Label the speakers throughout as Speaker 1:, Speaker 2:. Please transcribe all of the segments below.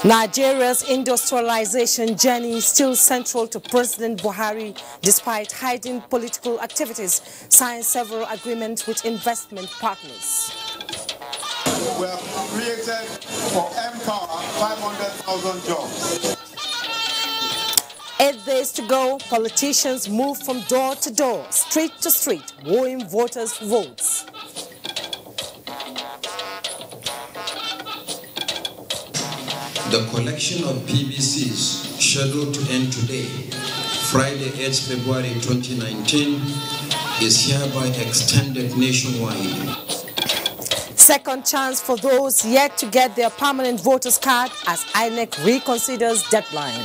Speaker 1: Nigeria's industrialization journey is still central to President Buhari, despite hiding political activities, signed several agreements with investment partners.
Speaker 2: We have created for Empower 500,000 jobs.
Speaker 1: 8 days to go, politicians move from door to door, street to street, wooing voters for votes.
Speaker 3: The collection of PVCs scheduled to end today, Friday 8 February 2019, is hereby extended nationwide.
Speaker 1: Second chance for those yet to get their permanent voters card as INEC reconsiders deadline.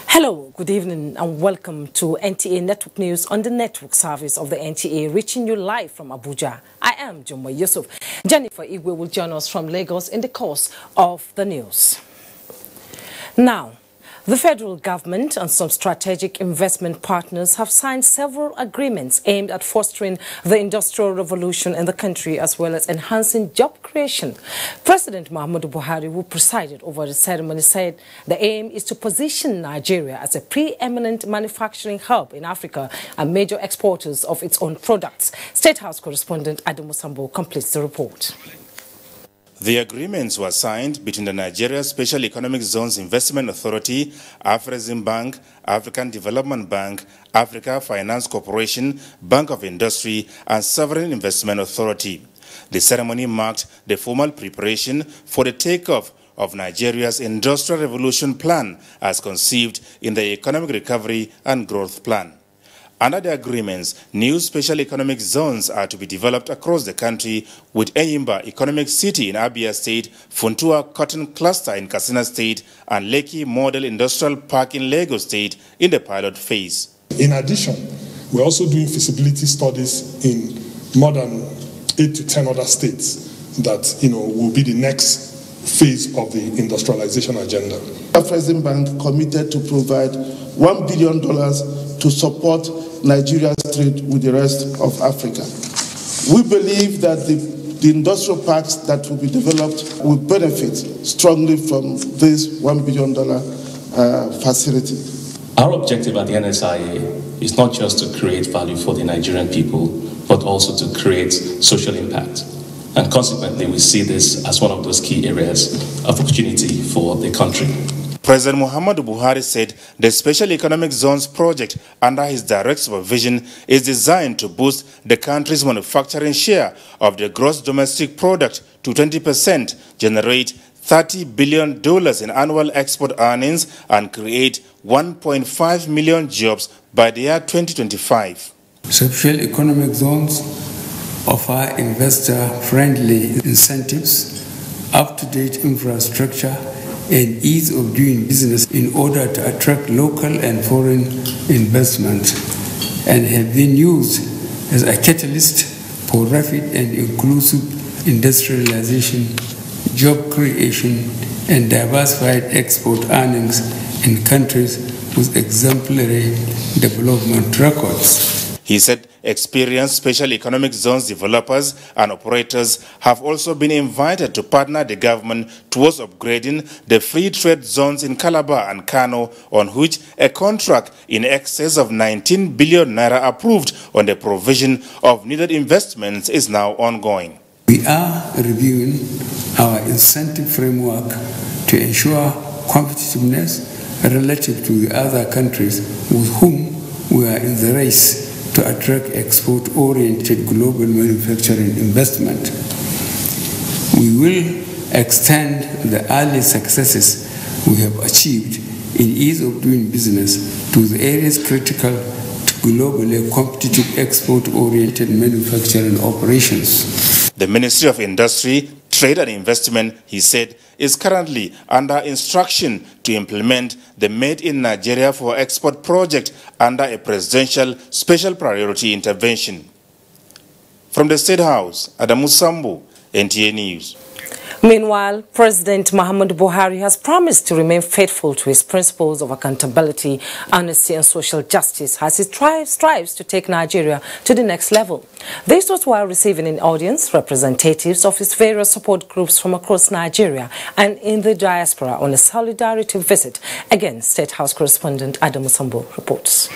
Speaker 1: Hello, good evening and welcome to NTA Network News on the network service of the NTA, reaching you live from Abuja. I am Jumwa Yusuf. Jennifer Igwe will join us from Lagos in the course of the news. Now, the federal government and some strategic investment partners have signed several agreements aimed at fostering the industrial revolution in the country as well as enhancing job creation. President Muhammadu Buhari, who presided over the ceremony, said the aim is to position Nigeria as a preeminent manufacturing hub in Africa and major exporters of its own products. State House correspondent Adamu Sambo completes the report.
Speaker 4: The agreements were signed between the Nigeria Special Economic Zones Investment Authority, Afrexim Bank, African Development Bank, Africa Finance Corporation, Bank of Industry, and Sovereign Investment Authority. The ceremony marked the formal preparation for the takeoff of Nigeria's Industrial Revolution Plan as conceived in the Economic Recovery and Growth Plan. Under the agreements, new special economic zones are to be developed across the country, with Eyimba Economic City in Abia State, Funtua Cotton Cluster in Katsina State, and Lekki Model Industrial Park in Lagos State in the pilot phase.
Speaker 5: In addition, we're also doing feasibility studies in more than 8 to 10 other states that will be the next phase of the industrialization agenda.
Speaker 6: Afrexim Bank committed to provide $1 billion to support Nigeria's trade with the rest of Africa. We believe that the industrial parks that will be developed will benefit strongly from this $1 billion facility.
Speaker 7: Our objective at the NSIA is not just to create value for the Nigerian people, but also to create social impact. And consequently, we see this as one of those key areas of opportunity for the country.
Speaker 4: President Muhammadu Buhari said the Special Economic Zones project under his direct supervision is designed to boost the country's manufacturing share of the gross domestic product to 20%, generate $30 billion in annual export earnings, and create 1.5 million jobs by the year 2025.
Speaker 8: Special Economic Zones offer investor-friendly incentives, up-to-date infrastructure, and ease of doing business in order to attract local and foreign investment, and have been used as a catalyst for rapid and inclusive industrialization, job creation, and diversified export earnings in countries with exemplary development records.
Speaker 4: He said experienced special economic zones developers and operators have also been invited to partner the government towards upgrading the free trade zones in Calabar and Kano, on which a contract in excess of 19 billion naira approved on the provision of needed investments is now ongoing.
Speaker 8: We are reviewing our incentive framework to ensure competitiveness relative to the other countries with whom we are in the race to attract export-oriented global manufacturing investment. We will extend the early successes we have achieved in ease of doing business to the areas critical to globally competitive export-oriented manufacturing operations.
Speaker 4: The Ministry of Industry, Trade and Investment, he said, is currently under instruction to implement the Made in Nigeria for Export project under a presidential special priority intervention. From the State House, Adamu Sambo, NTA News.
Speaker 1: Meanwhile, President Muhammadu Buhari has promised to remain faithful to his principles of accountability, honesty and social justice as he strives to take Nigeria to the next level. This was while receiving in audience representatives of his various support groups from across Nigeria and in the diaspora on a solidarity visit. Again, State House correspondent Adamu Sambo reports.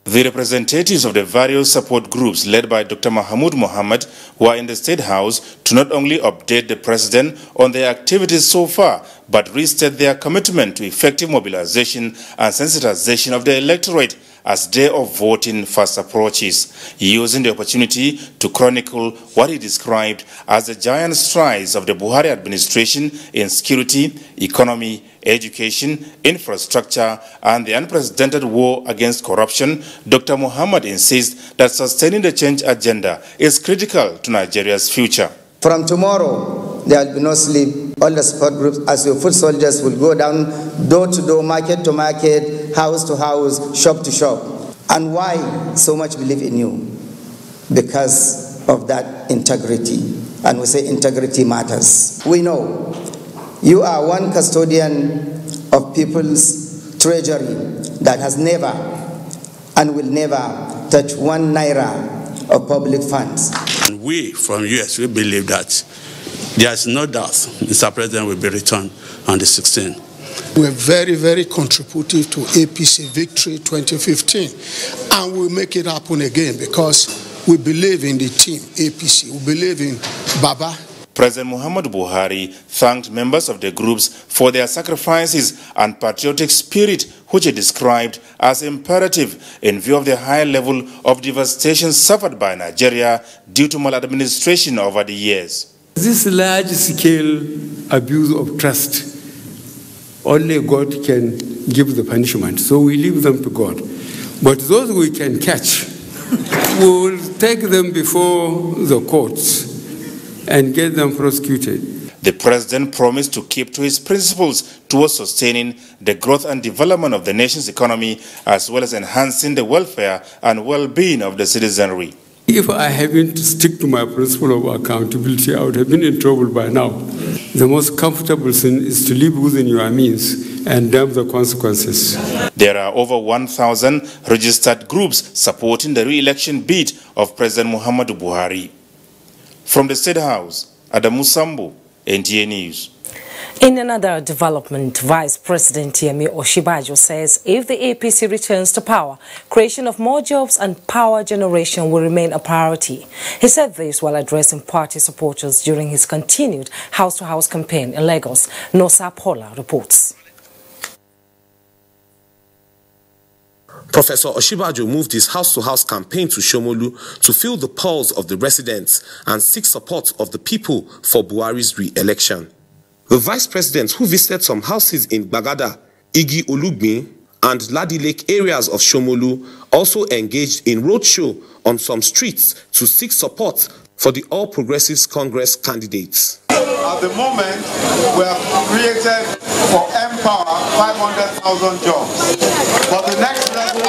Speaker 4: The representatives of the various support groups led by Dr. Mahmoud Mohammed were in the State House to not only update the President on their activities so far, but restate their commitment to effective mobilization and sensitization of the electorate as day of voting fast approaches, using the opportunity to chronicle what he described as the giant strides of the Buhari administration in security, economy, education, infrastructure, and the unprecedented war against corruption. Dr. Muhammad insists that sustaining the change agenda is critical to Nigeria's future.
Speaker 9: From tomorrow, there will be no sleep. All the support groups, as your foot soldiers, will go down door to door, market to market, house to house, shop to shop. And why so much believe in you? Because of that integrity. And we say integrity matters. We know you are one custodian of people's treasury that has never and will never touch 1 naira of public funds.
Speaker 10: And we from US, we believe that there is no doubt Mr. President will be returned on the 16th.
Speaker 11: We're very, very contributive to APC victory 2015, and we'll make it happen again because we believe in the team APC. We believe in Baba.
Speaker 4: President Muhammadu Buhari thanked members of the groups for their sacrifices and patriotic spirit, which he described as imperative in view of the high level of devastation suffered by Nigeria due to maladministration over the years.
Speaker 8: This large-scale abuse of trust, only God can give the punishment, so we leave them to God. But those we can catch, we will take them before the courts and get them prosecuted.
Speaker 4: The president promised to keep to his principles towards sustaining the growth and development of the nation's economy, as well as enhancing the welfare and well-being of the citizenry.
Speaker 8: If I hadn't stick to my principle of accountability, I would have been in trouble by now. The most comfortable thing is to live within your means and damn the consequences.
Speaker 4: There are over 1,000 registered groups supporting the re-election bid of President Muhammadu Buhari. From the State House, Adamu Sambo, NTA News.
Speaker 1: In another development, Vice President Yemi Osinbajo says if the APC returns to power, creation of more jobs and power generation will remain a priority. He said this while addressing party supporters during his continued house-to-house campaign in Lagos. Nosa Paula reports.
Speaker 12: Professor Osinbajo moved his house-to-house campaign to Shomolu to feel the pulse of the residents and seek support of the people for Buhari's re-election. The vice president, who visited some houses in Bagada, Igi Olugbi, and Ladi Lake areas of Shomolu, also engaged in roadshow on some streets to seek support for the All Progressives Congress candidates.
Speaker 2: At the moment, we have created for Empower 500,000 jobs. But the next level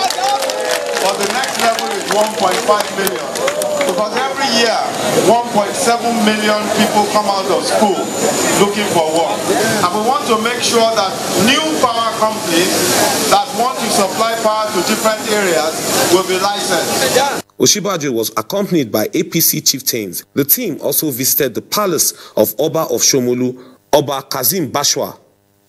Speaker 2: is 1.5 million. Because every year, 1.7 million people come out of school looking for work. And we want to make sure that new power companies that want to supply power to different areas will be licensed.
Speaker 12: Osinbajo was accompanied by APC chieftains. The team also visited the palace of Oba of Shomolu, Oba Kazim Bashwa,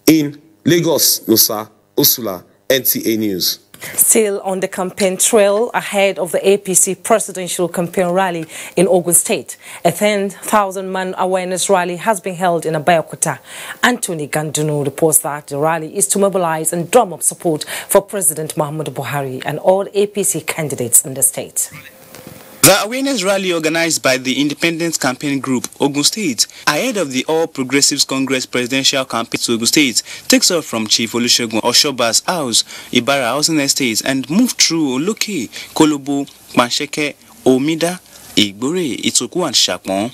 Speaker 12: in Lagos, Nusa, Usula, NTA News.
Speaker 1: Still on the campaign trail ahead of the APC presidential campaign rally in Ogun State, a 10,000-man awareness rally has been held in Abeokuta. Anthony Gandunu reports that the rally is to mobilize and drum up support for President Muhammadu Buhari and all APC candidates in the state.
Speaker 13: The awareness rally organized by the Independent Campaign Group, Ogun State, ahead of the All Progressives Congress presidential campaign to Ogun State, takes off from Chief Olusegun Oshoba's house, Ibara Housing Estate, and moved through Oloke, Kolobo, Pansheke, Omida, Igbore, Itoku and Shakmon.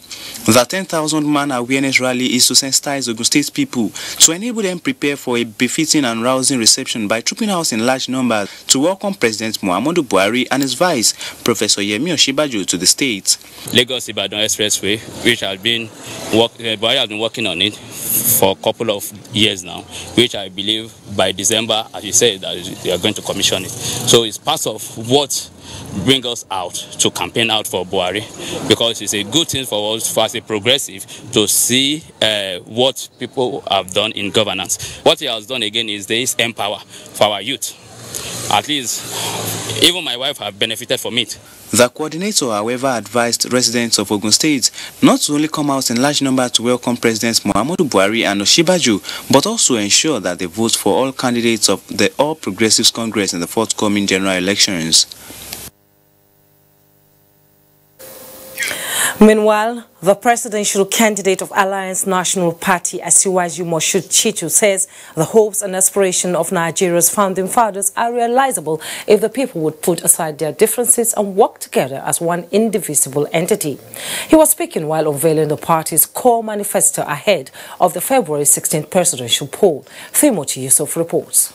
Speaker 13: The 10,000-man awareness rally is to sensitize Ogun State people to enable them prepare for a befitting and rousing reception by trooping out in large numbers to welcome President Muhammadu Buhari and his vice, Professor Yemi Osinbajo, to the state.
Speaker 14: Lagos-Ibadan Expressway, which Buhari has been working on it for a couple of years now, which I believe by December, as you said, that they are going to commission it. So it's part of what bring us out to campaign out for Buhari, because it's a good thing for us as a progressive to see what people have done in governance. What he has done again is this empower for our youth. At least, even my wife have benefited from it.
Speaker 13: The coordinator, however, advised residents of Ogun State not to only come out in large numbers to welcome Presidents Muhammadu Buhari and Osinbajo, but also ensure that they vote for all candidates of the All Progressives Congress in the forthcoming general elections.
Speaker 1: Meanwhile, the presidential candidate of Alliance National Party, Asiwaju Moshood Chitu, says the hopes and aspirations of Nigeria's founding fathers are realizable if the people would put aside their differences and work together as one indivisible entity. He was speaking while unveiling the party's core manifesto ahead of the February 16th presidential poll. Timothy Yusuf reports.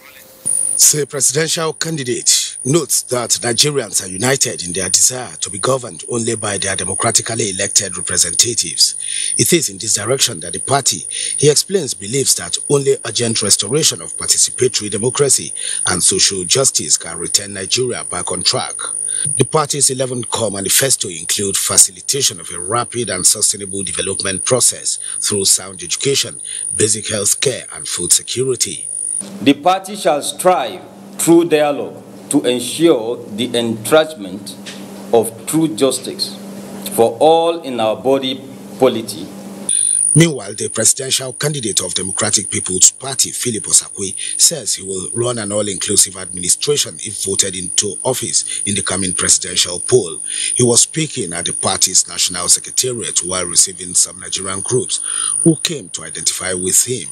Speaker 15: The presidential candidate notes that Nigerians are united in their desire to be governed only by their democratically elected representatives. It is in this direction that the party, he explains, believes that only urgent restoration of participatory democracy and social justice can return Nigeria back on track. The party's 11 core manifesto include facilitation of a rapid and sustainable development process through sound education, basic health care and food security.
Speaker 16: The party shall strive through dialogue to ensure the entrenchment of true justice for all in our body politic.
Speaker 15: Meanwhile, the presidential candidate of Democratic People's Party, Philip Osakwe, says he will run an all-inclusive administration if voted into office in the coming presidential poll. He was speaking at the party's national secretariat while receiving some Nigerian groups who came to identify with him.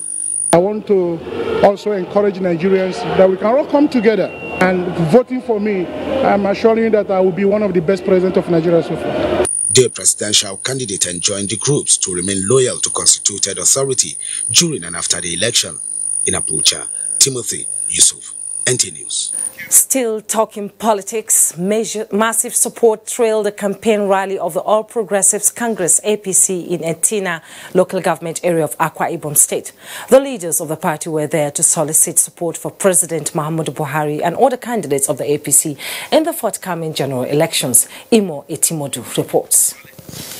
Speaker 17: I want to also encourage Nigerians that we can all come together, and voting for me, I'm assuring you that I will be one of the best presidents of Nigeria so far.
Speaker 15: The presidential candidate enjoined the groups to remain loyal to constituted authority during and after the election. In Abuja, Timothy Yusuf, NT News.
Speaker 1: Still talking politics, massive support trailed the campaign rally of the All Progressives Congress APC in Etina local government area of Akwa Ibom State. The leaders of the party were there to solicit support for President Muhammadu Buhari and other candidates of the APC in the forthcoming general elections. Imo Etimodu reports.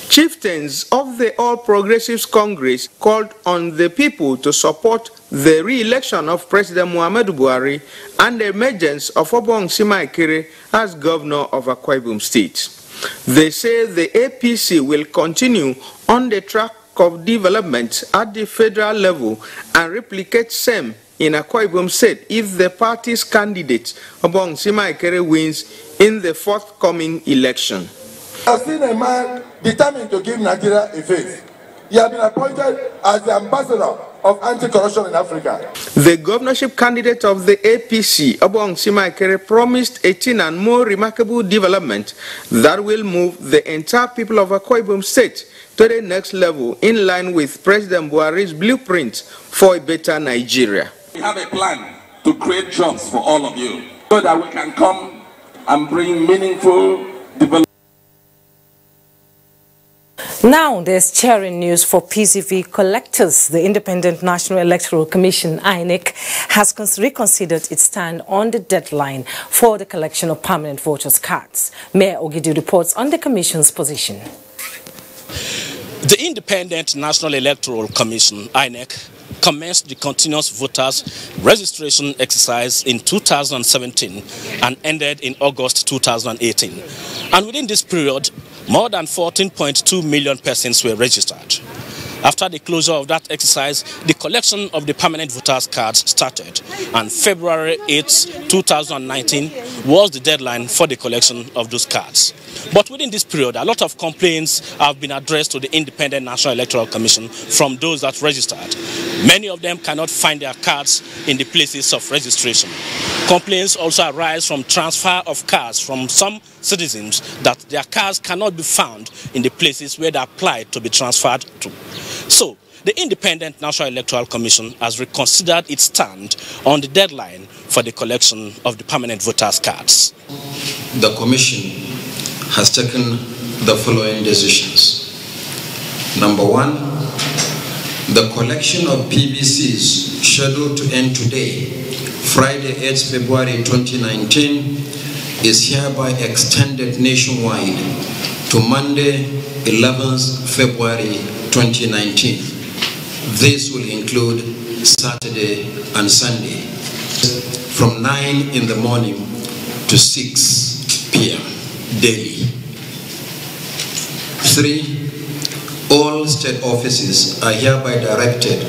Speaker 18: Chieftains of the All Progressives Congress called on the people to support the re-election of President Muhammadu Buhari and the emergence of Obong Simaikere as governor of Akwa Ibom State. They say the APC will continue on the track of development at the federal level and replicate same in Akwa Ibom State if the party's candidate Obong Simaikere wins in the forthcoming election.
Speaker 19: I've seen a man determined to give Nigeria a face. He has been appointed as the ambassador of anti-corruption in Africa.
Speaker 18: The governorship candidate of the APC, Obong Simaikere, promised 18 and more remarkable development that will move the entire people of Akwa Ibom State to the next level in line with President Buhari's blueprint for a better Nigeria.
Speaker 20: We have a plan to create jobs for all of you so that we can come and bring meaningful development.
Speaker 1: Now there's cheering news for PCV collectors. The Independent National Electoral Commission, INEC, has reconsidered its stand on the deadline for the collection of permanent voters' cards. Mayor Ogidi reports on the Commission's position.
Speaker 21: The Independent National Electoral Commission, INEC, commenced the continuous voters registration exercise in 2017 and ended in August 2018. And within this period, more than 14.2 million persons were registered. After the closure of that exercise, the collection of the permanent voters' cards started, and February 8, 2019 was the deadline for the collection of those cards. But within this period, a lot of complaints have been addressed to the Independent National Electoral Commission from those that registered. Many of them cannot find their cards in the places of registration. Complaints also arise from transfer of cards from some citizens that their cards cannot be found in the places where they applied to be transferred to. So, the Independent National Electoral Commission has reconsidered its stand on the deadline for the collection of the permanent voters' cards.
Speaker 3: The Commission has taken the following decisions. Number one, the collection of PVCs scheduled to end today, Friday, 8th February 2019, is hereby extended nationwide to Monday, 11th February 2019. This will include Saturday and Sunday, from 9 in the morning to 6 p.m. daily. 3. All state offices are hereby directed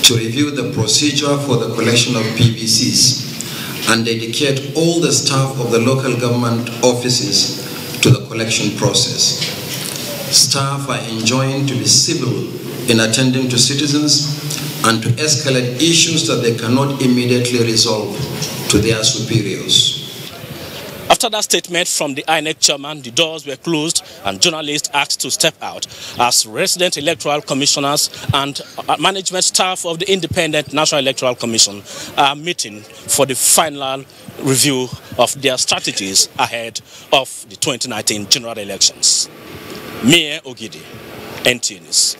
Speaker 3: to review the procedure for the collection of PVCs and dedicate all the staff of the local government offices to the collection process. Staff are enjoined to be civil in attending to citizens and to escalate issues that they cannot immediately resolve to their superiors.
Speaker 21: After that statement from the INEC chairman, the doors were closed and journalists asked to step out as resident electoral commissioners and management staff of the Independent National Electoral Commission are meeting for the final review of their strategies ahead of the 2019 general elections. Mie Ogidi, NTA News.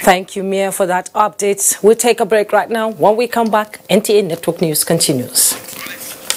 Speaker 1: Thank you, Mia, for that update. We'll take a break right now. When we come back, NTA Network News continues.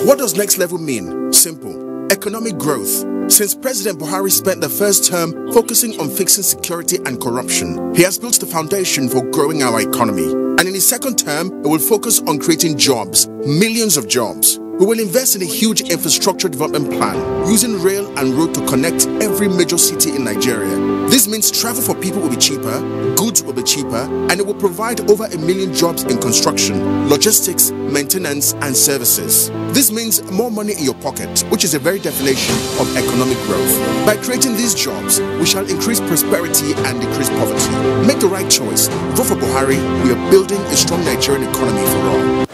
Speaker 22: What does next level mean? Simple. Economic growth. Since President Buhari spent the first term focusing on fixing security and corruption, he has built the foundation for growing our economy. And in his second term, it will focus on creating jobs, millions of jobs. We will invest in a huge infrastructure development plan, using rail and road to connect every major city in Nigeria. This means travel for people will be cheaper, goods will be cheaper, and it will provide over 1 million jobs in construction, logistics, maintenance, and services. This means more money in your pocket, which is the very definition of economic growth. By creating these jobs, we shall increase prosperity and decrease poverty. Make the right choice. Vote for Buhari. We are building a strong Nigerian economy for all.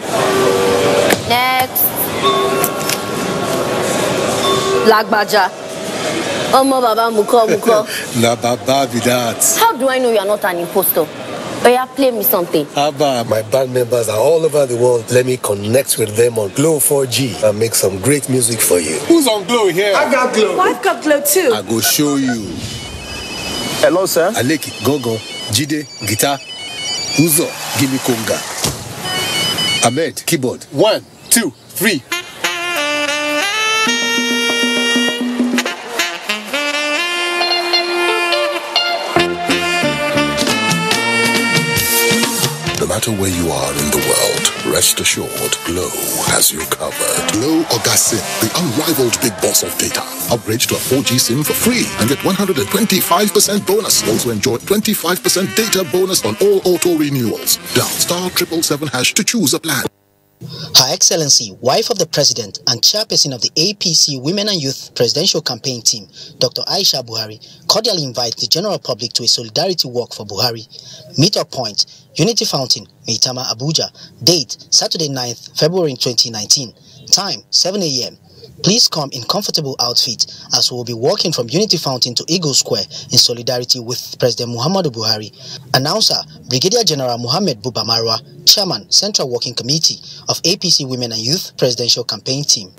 Speaker 23: Next. Lagbaja. Omo baba muko.
Speaker 24: Na baba be that.
Speaker 23: How do I know you are not an impostor? Oh yeah, play me something.
Speaker 24: Abba, my band members are all over the world. Let me connect with them on Glow 4G and make some great music for you. Who's on Glow here?
Speaker 23: I got Glow. Well, I've got Glow too.
Speaker 24: I go show you.
Speaker 23: Hello, sir.
Speaker 24: Aleki, Gogo, Jide, guitar. Uzo, give me conga. Ahmed, keyboard. 1, 2, 3.
Speaker 25: No matter where you are in the world, rest assured, Glow has you covered. Glow Oga, the unrivaled big boss of data. Upgrade to a 4G SIM for free and get 125% bonus. Also enjoy 25% data bonus on all auto renewals. Dial *777# to choose a plan.
Speaker 26: Her Excellency, wife of the President and chairperson of the APC Women and Youth Presidential Campaign Team, Dr. Aisha Buhari, cordially invites the general public to a solidarity walk for Buhari. Meet-up point, Unity Fountain, Maitama, Abuja. Date, Saturday 9th February 2019. Time, 7 a.m. Please come in comfortable outfit as we will be walking from Unity Fountain to Eagle Square in solidarity with President Muhammadu Buhari. Announcer, Brigadier General Mohammed Buba Marwa, Chairman, Central Working Committee of APC Women and Youth Presidential Campaign Team.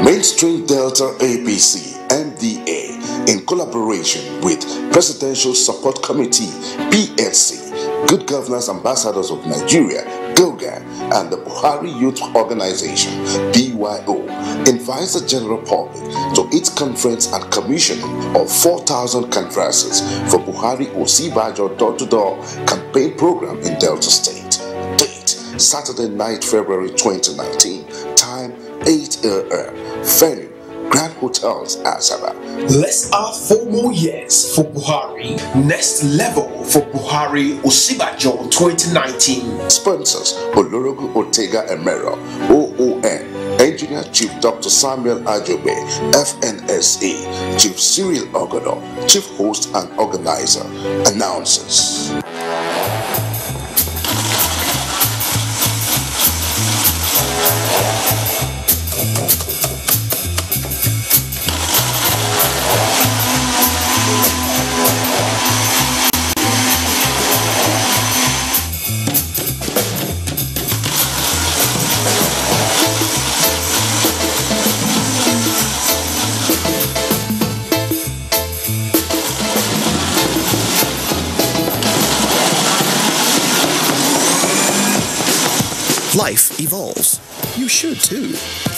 Speaker 27: Mainstream Delta APC, MDA, in collaboration with Presidential Support Committee, PSC, Good Governance Ambassadors of Nigeria, GOGA, and the Buhari Youth Organization, BYO, invites the general public to its conference and commissioning of 4,000 canvassers for Buhari Osibajo door-to-door campaign program in Delta State. Date, Saturday night, February 2019. Time, 8 a.m. Venue, Grand Hotels, Asaba.
Speaker 28: Let's add 4 more years for Buhari. Next level for Buhari Osibajo 2019.
Speaker 27: Sponsors, Olorogu Ortega Emero, OON, Engineer Chief Dr. Samuel Ajobe, FNSA, Chief Cyril Ogodo, chief host and organizer, announces.
Speaker 4: Life evolves. You should too.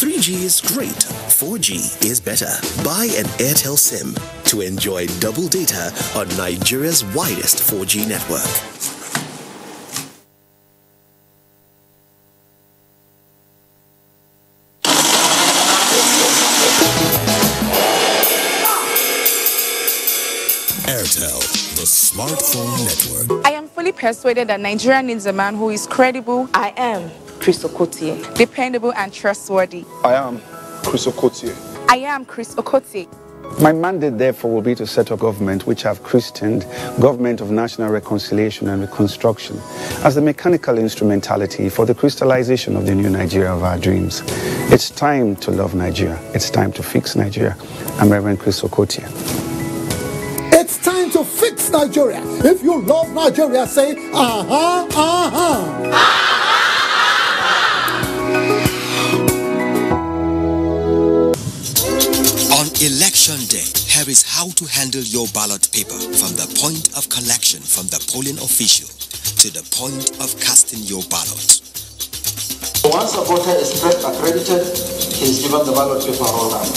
Speaker 4: 3G is great. 4G is better. Buy an Airtel SIM to enjoy double data on Nigeria's widest 4G network.
Speaker 5: Airtel, the smartphone network.
Speaker 6: I am fully persuaded that Nigeria needs a man who is credible. I am Chris Okotie. Dependable and trustworthy.
Speaker 7: I am Chris Okotie.
Speaker 6: I am Chris Okotie.
Speaker 7: My mandate, therefore, will be to set up government which I've christened Government of National Reconciliation and Reconstruction as the mechanical instrumentality for the crystallization of the new Nigeria of our dreams. It's time to love Nigeria. It's time to fix Nigeria. I'm Reverend Chris Okotie.
Speaker 8: It's time to fix Nigeria. If you love Nigeria, say, aha, aha.
Speaker 9: On election day, here is how to handle your ballot paper from the point of collection from the polling official to the point of casting your ballot.
Speaker 10: Once a voter is accredited, he is given the ballot paper rolled out.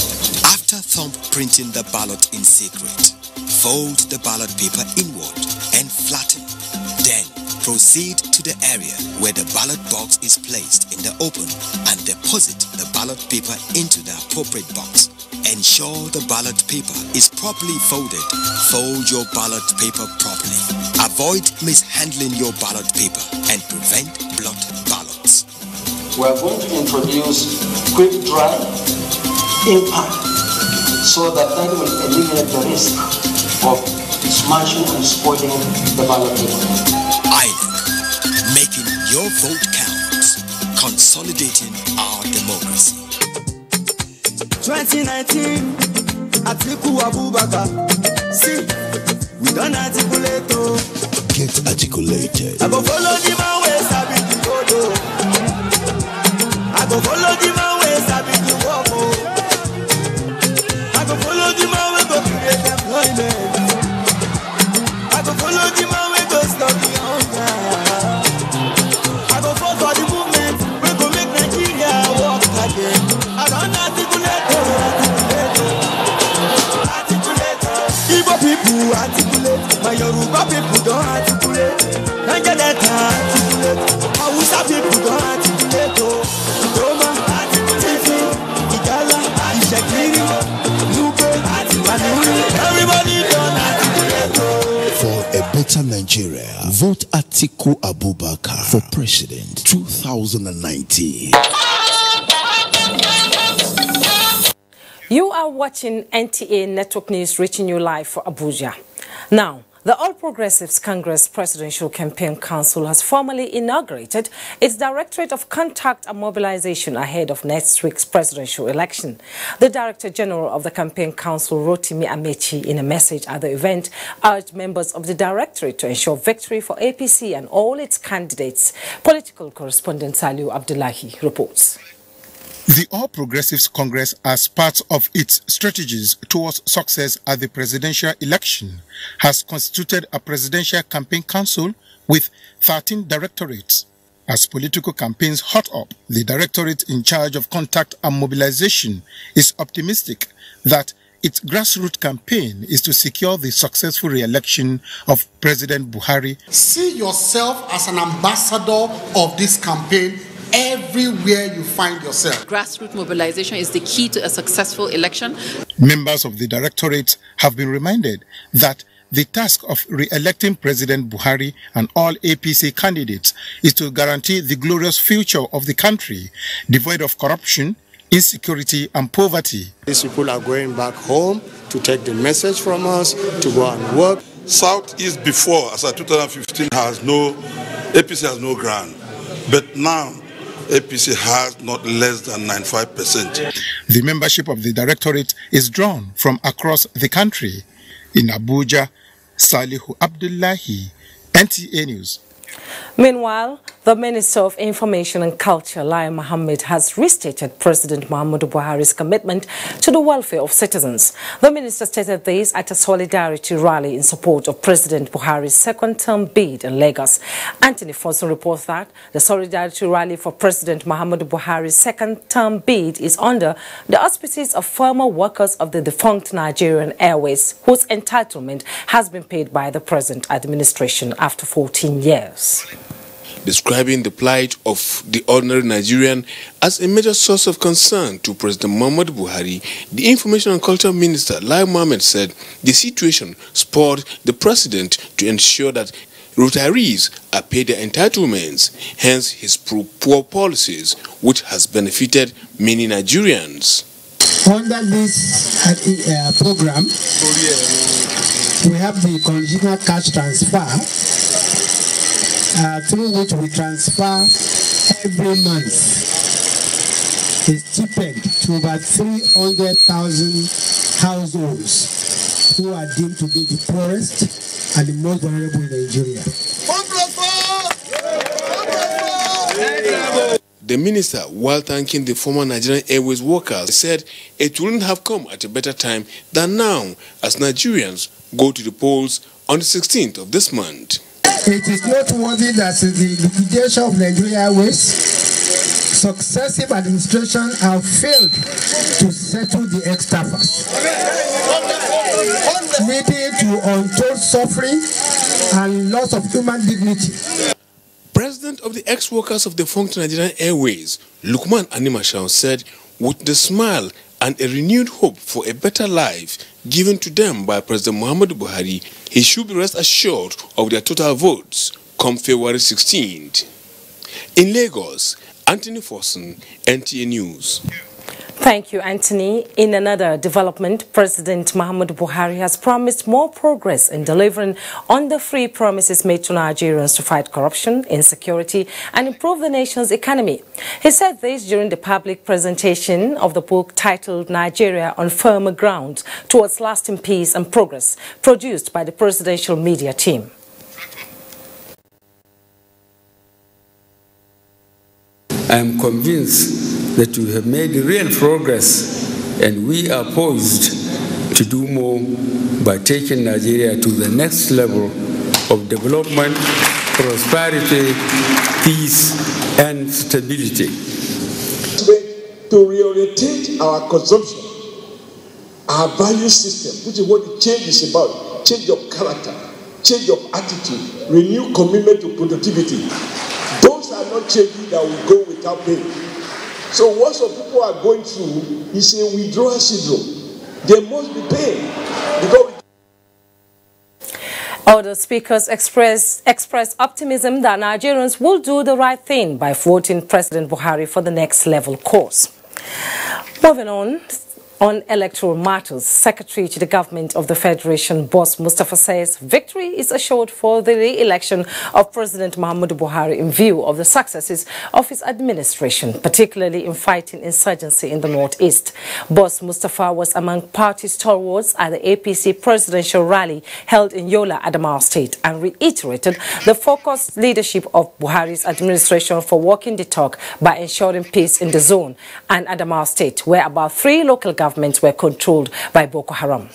Speaker 9: After thumbprinting the ballot in secret, fold the ballot paper inward and flatten. Then proceed to the area where the ballot box is placed in the open and deposit the ballot paper into the appropriate box. Ensure the ballot paper is properly folded. Fold your ballot paper properly. Avoid mishandling your ballot paper and prevent blot ballots.
Speaker 10: We are going to introduce quick dry impact so that will eliminate the risk of smashing and spoiling the ballot paper.
Speaker 9: INEC, making your vote count, consolidating our democracy.
Speaker 11: 2019, Atiku Abubakar. See, we don't articulate.
Speaker 5: Get articulated.
Speaker 11: I go follow the man where Sabi to go. I go follow the man where Sabi to walk. I go follow the man where go create employment. I go follow the man where go stop the hunger. I go vote for the movement we go make Nigeria work again. I don't articulate. Igbo people articulate, my Yoruba people don't articulate. Nigeria articulate, Hausa people don't articulate. Roma articulate, Igala, Ishekiri, Nupe, Kanuri, everybody don't articulate.
Speaker 5: For a better Nigeria, vote Atiku Abubakar for president 2019.
Speaker 1: You are watching NTA Network News, reaching you live for Abuja. Now, the All Progressives Congress Presidential Campaign Council has formally inaugurated its Directorate of Contact and Mobilization ahead of next week's presidential election. The Director General of the Campaign Council, Rotimi Amechi, in a message at the event, urged members of the Directorate to ensure victory for APC and all its candidates. Political correspondent Saliu Abdullahi reports.
Speaker 29: The All Progressives Congress, as part of its strategies towards success at the presidential election, has constituted a presidential campaign council with 13 directorates. As political campaigns hot up, the directorate in charge of contact and mobilization is optimistic that its grassroots campaign is to secure the successful re-election of President Buhari.
Speaker 8: See yourself as an ambassador of this campaign everywhere you find yourself.
Speaker 30: Grassroots mobilization is the key to a successful election.
Speaker 29: Members of the directorate have been reminded that the task of re-electing President Buhari and all APC candidates is to guarantee the glorious future of the country, devoid of corruption, insecurity and poverty.
Speaker 2: These people are going back home to take the message from us, to go and work.
Speaker 12: Southeast before, as of 2015, APC has no ground. But now, APC has not less than 95%.
Speaker 29: The membership of the directorate is drawn from across the country. In Abuja, Salihu Abdullahi, NTA News.
Speaker 1: Meanwhile, the Minister of Information and Culture, Lai Mohammed, has restated President Muhammadu Buhari's commitment to the welfare of citizens. The minister stated this at a solidarity rally in support of President Buhari's second-term bid in Lagos. Anthony Fosun reports that the solidarity rally for President Muhammadu Buhari's second-term bid is under the auspices of former workers of the defunct Nigerian Airways, whose entitlement has been paid by the present administration after 14 years.
Speaker 13: Describing the plight of the ordinary Nigerian as a major source of concern to President Muhammadu Buhari, the Information and Culture Minister, Lai Mohammed, said the situation spurred the president to ensure that retirees are paid their entitlements, hence his pro-poor policies, which has benefited many Nigerians.
Speaker 14: Under this program, we have the conditional cash transfer, through which we transfer every month a stipend to about 300,000 households who are deemed to be the poorest and the most vulnerable in Nigeria.
Speaker 13: The minister, while thanking the former Nigerian Airways workers, said it wouldn't have come at a better time than now, as Nigerians go to the polls on the 16th of this month.
Speaker 14: It is noteworthy that the liquidation of Nigerian Airways, successive administration have failed to settle the ex-staffers, leading to untold suffering and loss of human dignity.
Speaker 13: President of the ex-workers of the defunct Nigerian Airways, Lukman Animashaun, said with the smile and a renewed hope for a better life given to them by President Muhammadu Buhari, he should be rest assured of their total votes come February 16th. In Lagos, Anthony Fosun, NTA News.
Speaker 1: Thank you, Anthony. In another development, President Muhammadu Buhari has promised more progress in delivering on the free promises made to Nigerians to fight corruption, insecurity, and improve the nation's economy. He said this during the public presentation of the book titled Nigeria on Firmer Ground Towards Lasting Peace and Progress, produced by the presidential media team.
Speaker 15: I am convinced that we have made real progress and we are poised to do more by taking Nigeria to the next level of development, prosperity, peace, and stability.
Speaker 10: To reorientate our consumption, our value system, which is what the change is about, change of character, change of attitude, renew commitment to productivity. Those are not changes that will go without pay. So what some people are going through is a withdrawal syndrome. There must be pain.
Speaker 1: Other speakers express optimism that Nigerians will do the right thing by voting President Buhari for the next level course. Moving on electoral matters, Secretary to the Government of the Federation, Boss Mustafa, says victory is assured for the re-election of President Muhammadu Buhari in view of the successes of his administration, particularly in fighting insurgency in the Northeast. Boss Mustafa was among party stalwarts at the APC presidential rally held in Yola, Adamawa State, and reiterated the focused leadership of Buhari's administration for walking the talk by ensuring peace in the zone and Adamawa State, where about 3 local governments were controlled by Boko Haram.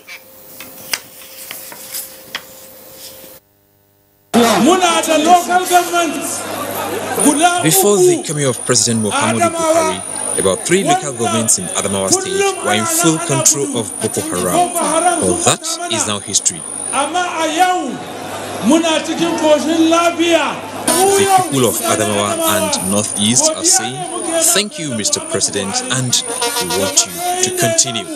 Speaker 16: Before the coming of President Muhammadu Buhari, about 3 local governments in Adamawa State were in full control of Boko Haram. But that is now history. The people of Adamawa and Northeast are saying, thank you, Mr. President, and we want you to continue.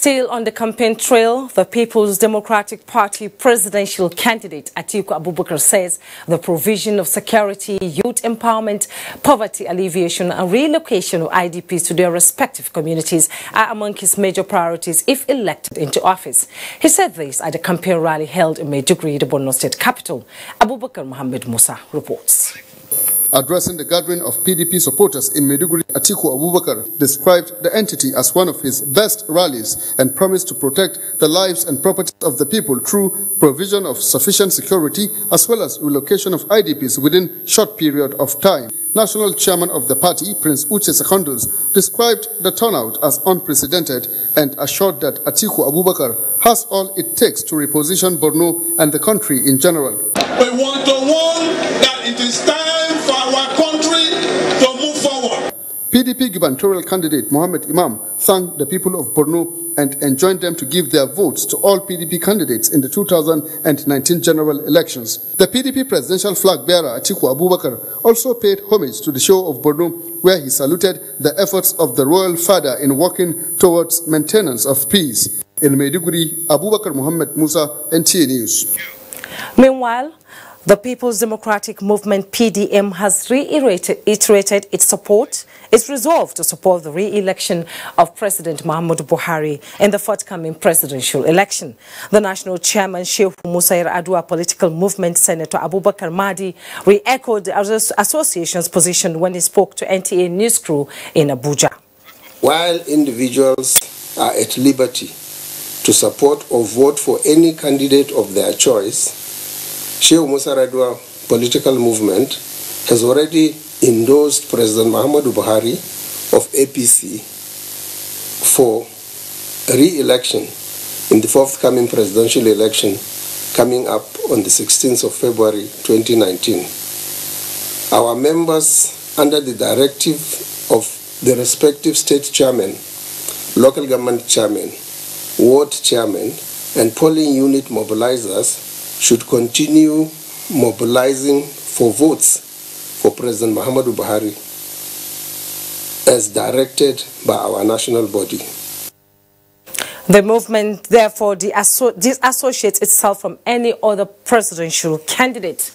Speaker 1: Still on the campaign trail, the People's Democratic Party presidential candidate Atiku Abubakar says the provision of security, youth empowerment, poverty alleviation and relocation of IDPs to their respective communities are among his major priorities if elected into office. He said this at a campaign rally held in Maiduguri, the Borno State capital. Abubakar Mohammed Musa reports.
Speaker 3: Addressing the gathering of PDP supporters in Maiduguri, Atiku Abubakar described the entity as one of his best rallies and promised to protect the lives and property of the people through provision of sufficient security as well as relocation of IDPs within short period of time. National chairman of the party, Prince Uche Secondus, described the turnout as unprecedented and assured that Atiku Abubakar has all it takes to reposition Borno and the country in general.
Speaker 17: We want to warn that it is time for our country to move forward.
Speaker 3: PDP gubernatorial candidate Mohammed Imam thanked the people of Borno and enjoined them to give their votes to all PDP candidates in the 2019 general elections. The PDP presidential flag bearer Atiku Abubakar also paid homage to the show of Borno, where he saluted the efforts of the royal father in working towards maintenance of peace. In Maiduguri, Abubakar Mohammed Musa, NTA News.
Speaker 1: Meanwhile, the People's Democratic Movement PDM has reiterated its resolve to support the re-election of President Muhammadu Buhari in the forthcoming presidential election. The national chairman, Sheikh Musa Yar'Adua Political Movement Senator Abubakar Mahdi, re-echoed the association's position when he spoke to NTA News Crew in Abuja.
Speaker 18: While individuals are at liberty to support or vote for any candidate of their choice, Sheikh Musa Yar'Adua Political Movement has already endorsed President Muhammadu Buhari of APC for re-election in the forthcoming presidential election coming up on the 16th of February 2019. Our members, under the directive of the respective state chairman, local government chairman, ward chairman, and polling unit mobilizers, should continue mobilizing for votes for President Muhammadu Buhari as directed by our national body.
Speaker 1: The movement, therefore, disassociates itself from any other presidential candidate.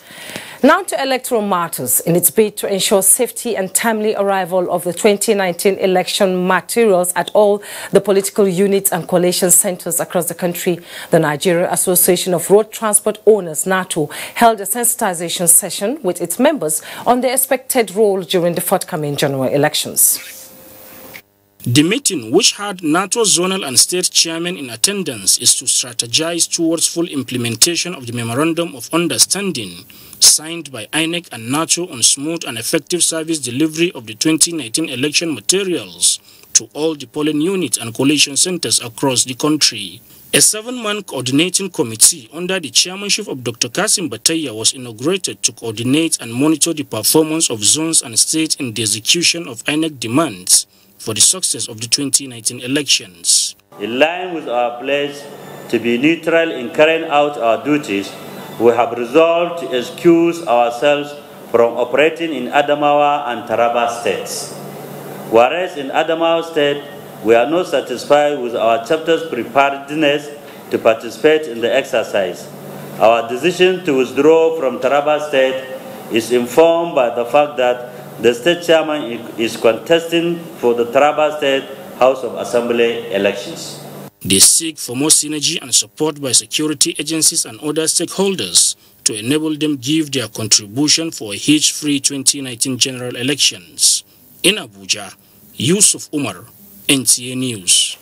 Speaker 1: Now to electoral matters. In its bid to ensure safety and timely arrival of the 2019 election materials at all the political units and collation centers across the country, the Nigerian Association of Road Transport Owners, NATO, held a sensitization session with its members on their expected role during the forthcoming general elections.
Speaker 19: The meeting, which had NATO zonal and state chairmen in attendance, is to strategize towards full implementation of the Memorandum of Understanding signed by INEC and NATO on smooth and effective service delivery of the 2019 election materials to all the polling units and collation centers across the country. A 7-man coordinating committee under the chairmanship of Dr. Kasim Bataya was inaugurated to coordinate and monitor the performance of zones and states in the execution of INEC demands for the success of the 2019 elections.
Speaker 20: In line with our pledge to be neutral in carrying out our duties, we have resolved to excuse ourselves from operating in Adamawa and Taraba states. Whereas in Adamawa state, we are not satisfied with our chapter's preparedness to participate in the exercise. Our decision to withdraw from Taraba state is informed by the fact that the state chairman is contesting for the Taraba State House of Assembly elections.
Speaker 19: They seek for more synergy and support by security agencies and other stakeholders to enable them give their contribution for a hitch-free 2019 general elections. In Abuja, Yusuf Umar, NTA News.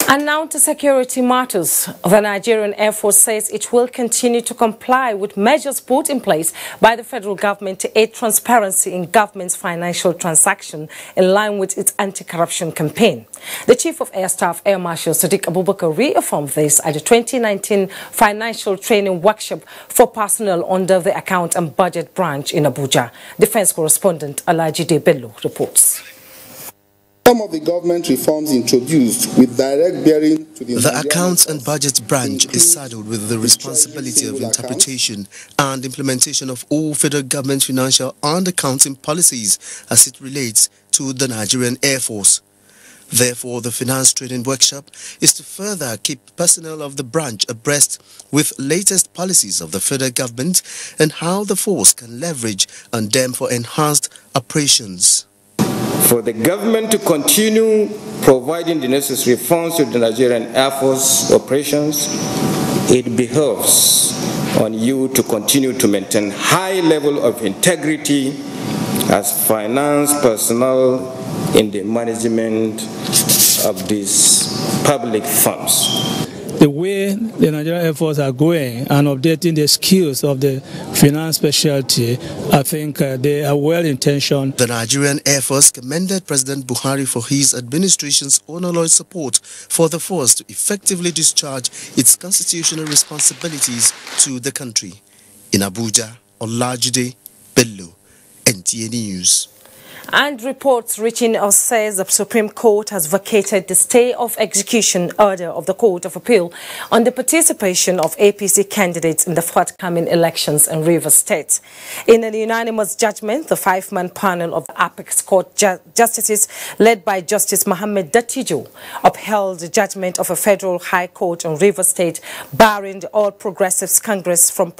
Speaker 1: And now to security matters. The Nigerian Air Force says it will continue to comply with measures put in place by the federal government to aid transparency in government's financial transaction in line with its anti-corruption campaign. The Chief of Air Staff, Air Marshal Sadiq Abubakar, reaffirmed this at the 2019 Financial Training Workshop for personnel under the Account and Budget Branch in Abuja. Defense correspondent Alajide Bello reports.
Speaker 21: Some of the government reforms introduced with direct bearing to
Speaker 22: the Accounts and Budget Branch is saddled with the responsibility of interpretation and implementation of all federal government financial and accounting policies as it relates to the Nigerian Air Force. Therefore, the finance training workshop is to further keep personnel of the branch abreast with latest policies of the federal government and how the force can leverage on them for enhanced operations.
Speaker 4: For the government to continue providing the necessary funds to the Nigerian Air Force operations, it behoves on you to continue to maintain high level of integrity as finance personnel in the management of these public funds.
Speaker 6: The way the Nigerian Air Force are going and updating the skills of the finance specialty, I think they are well-intentioned.
Speaker 22: The Nigerian Air Force commended President Buhari for his administration's unalloyed support for the force to effectively discharge its constitutional responsibilities to the country. In Abuja, Olajide Bello, NTA News.
Speaker 1: And reports reaching us says the Supreme Court has vacated the stay of execution order of the Court of Appeal on the participation of APC candidates in the forthcoming elections in Rivers State. In a unanimous judgment, the five-man panel of the Apex Court Justices, led by Justice Mohammed Datijo, upheld the judgment of a federal high court in Rivers State, barring the All Progressives Congress from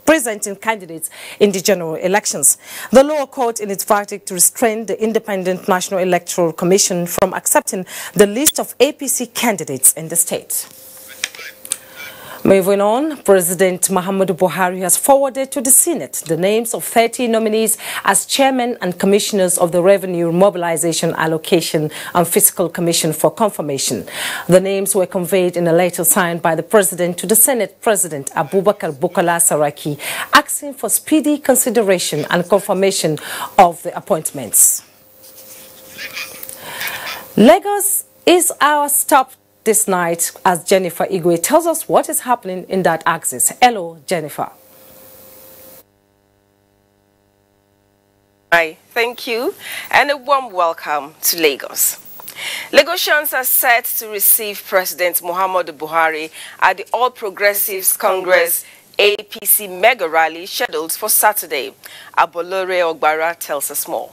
Speaker 1: presenting candidates in the general elections. The lower court, in its verdict, restrained the Independent National Electoral Commission from accepting the list of APC candidates in the state. Moving on, President Muhammadu Buhari has forwarded to the Senate the names of 30 nominees as chairmen and commissioners of the Revenue Mobilization Allocation and Fiscal Commission for confirmation. The names were conveyed in a letter signed by the President to the Senate President Abubakar Bukola Saraki, asking for speedy consideration and confirmation of the appointments. Lagos is our stop this night as Jennifer Igwe tells us what is happening in that axis. Hello, Jennifer.
Speaker 7: Hi, thank you, and a warm welcome to Lagos. Lagosians are set to receive President Muhammadu Buhari at the All Progressives Congress APC mega rally scheduled for Saturday. Abolore Ogbara tells us more.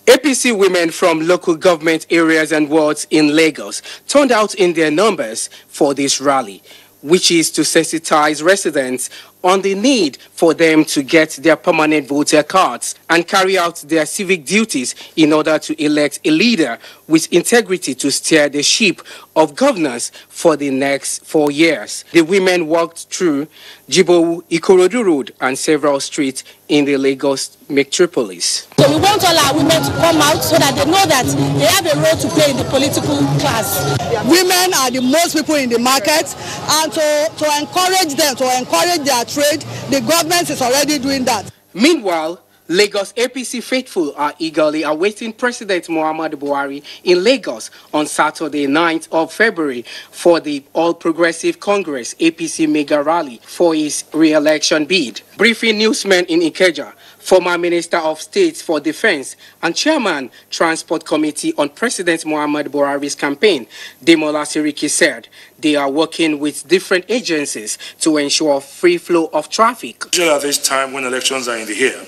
Speaker 9: APC women from local government areas and wards in Lagos turned out in their numbers for this rally, which is to sensitize residents on the need for them to get their permanent voter cards and carry out their civic duties in order to elect a leader with integrity to steer the ship of governance for the next 4 years. The women walked through Jibowu, Ikorodu Road and several streets in the Lagos metropolis.
Speaker 23: So we want all our women to come out so that they know that they have a role to play in the political class.
Speaker 24: Women are the most people in the market, and to encourage them, to encourage their trade, the government is already doing that.
Speaker 9: Meanwhile, Lagos APC faithful are eagerly awaiting President Muhammadu Buhari in Lagos on Saturday, 9th of February for the All Progressive Congress APC mega rally for his re-election bid. Briefing newsmen in Ikeja, former Minister of State for Defense and Chairman Transport Committee on President Muhammadu Buhari's campaign, Demola Siriki, said they are working with different agencies to ensure free flow of traffic.
Speaker 25: Usually at this time when elections are in the air,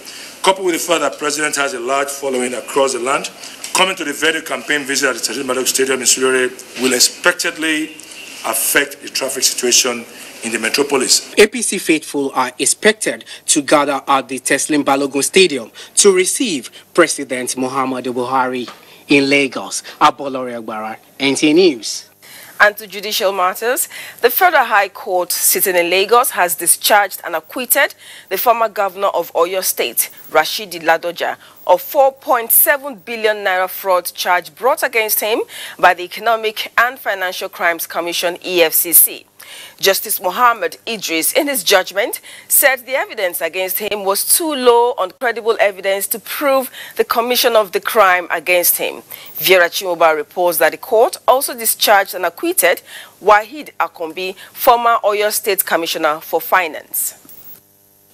Speaker 25: coupled with the fact that the President has a large following across the land, coming to the very campaign visit at the Tajir Malok Stadium in Surulere will expectedly affect the traffic situation in the metropolis.
Speaker 9: APC faithful are expected to gather at the Teslim Balogun Stadium to receive President Muhammadu Buhari in Lagos. Abolore Ogbara, NTA News.
Speaker 7: And to judicial matters, the Federal High Court sitting in Lagos has discharged and acquitted the former governor of Oyo State, Rashidi Ladoja, of 4.7 billion naira fraud charge brought against him by the Economic and Financial Crimes Commission, EFCC. Justice Mohammed Idris, in his judgment, said the evidence against him was too low on credible evidence to prove the commission of the crime against him. Vera Chimoba reports that the court also discharged and acquitted Wahid Akombi, former Oyo State Commissioner for Finance.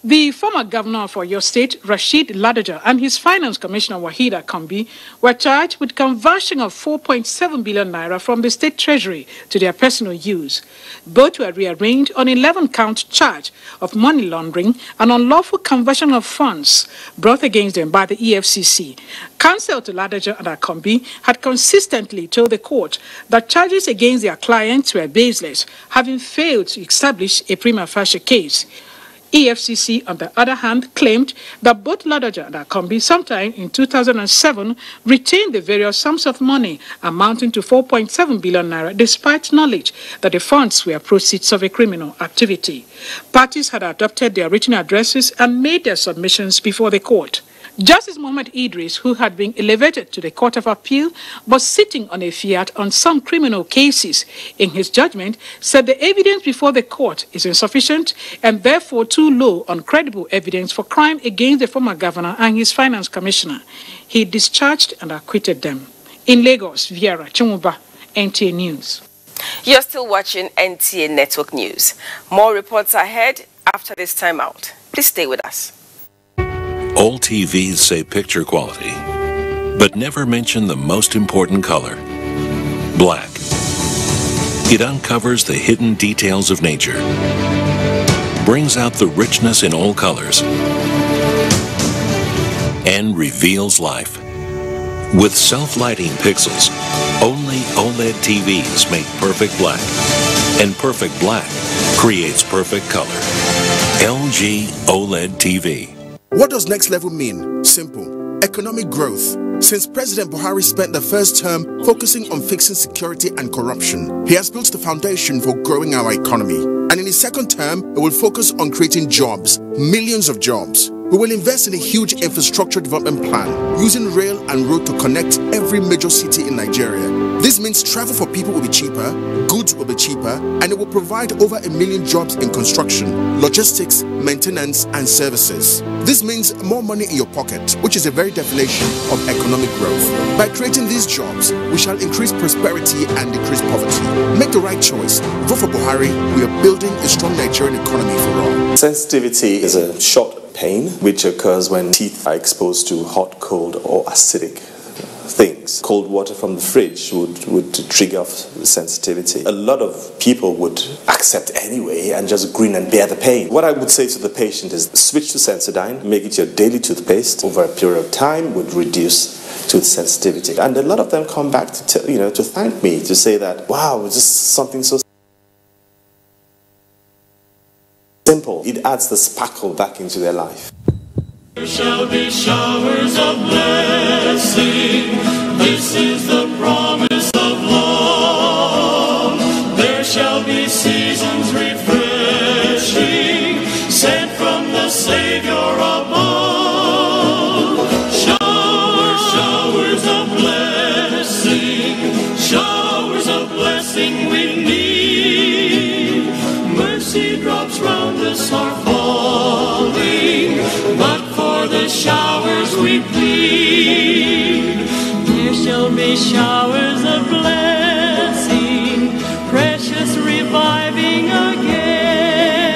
Speaker 2: The former governor of Oyo State, Rashid Ladoja, and his finance commissioner, Wahid Akambi, were charged with conversion of 4.7 billion naira from the state treasury to their personal use. Both were rearranged on 11-count charge of money laundering and unlawful conversion of funds brought against them by the EFCC. Counsel to Ladoja and Akambi had consistently told the court that charges against their clients were baseless, having failed to establish a prima facie case. EFCC, on the other hand, claimed that both Ladoja and Akambi sometime in 2007 retained the various sums of money amounting to 4.7 billion naira despite knowledge that the funds were proceeds of a criminal activity. Parties had adopted their written addresses and made their submissions before the court. Justice Mohammed Idris, who had been elevated to the Court of Appeal, was sitting on a fiat on some criminal cases. In his judgment, said the evidence before the court is insufficient and therefore too low on credible evidence for crime against the former governor and his finance commissioner. He discharged and acquitted them. In Lagos, Viera Chumuba, NTA News.
Speaker 7: You're still watching NTA Network News. More reports ahead after this time out. Please stay with us.
Speaker 5: All TVs say picture quality, but never mention the most important color, black. It uncovers the hidden details of nature, brings out the richness in all colors, and reveals life. With self-lighting pixels, only OLED TVs make perfect black, and perfect black creates perfect color. LG OLED TV.
Speaker 8: What does next level mean? Simple. Economic growth. Since President Buhari spent the first term focusing on fixing security and corruption, he has built the foundation for growing our economy. And in his second term, he will focus on creating jobs, millions of jobs. We will invest in a huge infrastructure development plan, using rail and road to connect every major city in Nigeria. This means travel for people will be cheaper, goods will be cheaper, and it will provide over 1 million jobs in construction, logistics, maintenance, and services. This means more money in your pocket, which is the very definition of economic growth. By creating these jobs, we shall increase prosperity and decrease poverty. Make the right choice. Vote for Buhari. We are building a strong Nigerian economy for all.
Speaker 11: Sensitivity is a short pain which occurs when teeth are exposed to hot, cold, or acidic things. Cold water from the fridge would trigger off sensitivity. A lot of people would accept anyway and just grin and bear the pain. What I would say to the patient is switch to Sensodyne, make it your daily toothpaste. Over a period of time would reduce tooth sensitivity. And a lot of them come back to thank me, to say that, wow, it's just something so simple. It adds the sparkle back into their life.
Speaker 12: There shall be showers of blessing. This is the promise of love. There shall be seasons refreshing, sent from the Savior above. Showers of blessing, showers of blessing we need. Mercy drops round us are falling, but for the showers we plead. There shall be showers of blessing, precious reviving again,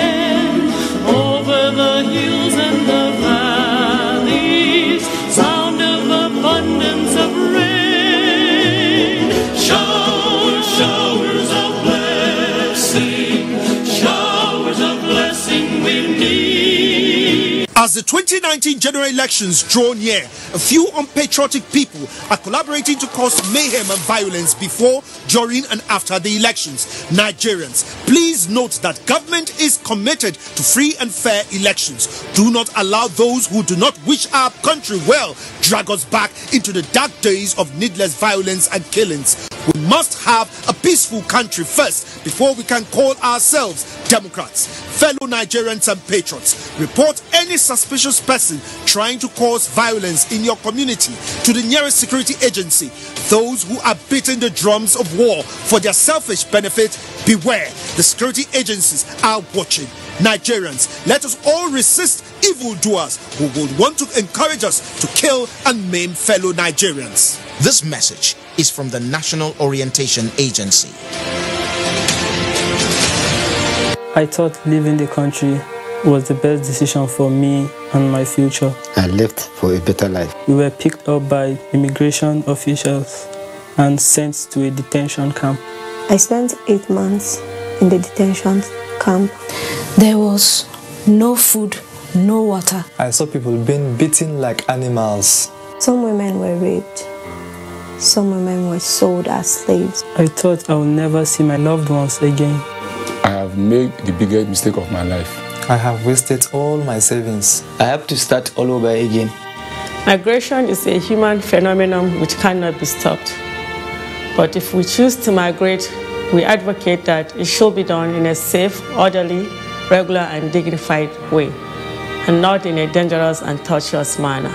Speaker 12: over the hills and the valleys, sound of abundance of rain. Showers of blessing, showers of blessing we need.
Speaker 26: As the 2019 general elections draw near, a few unpatriotic people are collaborating to cause mayhem and violence before, during, and after the elections. Nigerians, please note that government is committed to free and fair elections. Do not allow those who do not wish our country well drag us back into the dark days of needless violence and killings. We must have a peaceful country first before we can call ourselves Democrats. Fellow Nigerians and patriots, report any suspicious person trying to cause violence in your community to the nearest security agency. Those who are beating the drums of war for their selfish benefit, beware. The security agencies are watching. Nigerians, let us all resist evildoers who would want to encourage us to kill and maim fellow Nigerians.
Speaker 27: This message is from the National Orientation Agency.
Speaker 28: I thought leaving the country
Speaker 6: was the best decision for me and my future.
Speaker 3: I left for a better life.
Speaker 6: We were picked up by immigration officials and sent to a detention camp.
Speaker 10: I spent 8 months in the detention camp.
Speaker 13: There was no food, no water.
Speaker 14: I saw people being beaten like animals.
Speaker 10: Some women were raped. Some women were sold as slaves.
Speaker 6: I thought I would never see my loved ones again.
Speaker 15: I have made the biggest mistake of my life.
Speaker 14: I have wasted all my savings.
Speaker 3: I have to start all over again.
Speaker 16: Migration is a human phenomenon which cannot be stopped. But if we choose to migrate, we advocate that it should be done in a safe, orderly, regular and dignified way, and not in a dangerous and tortuous manner.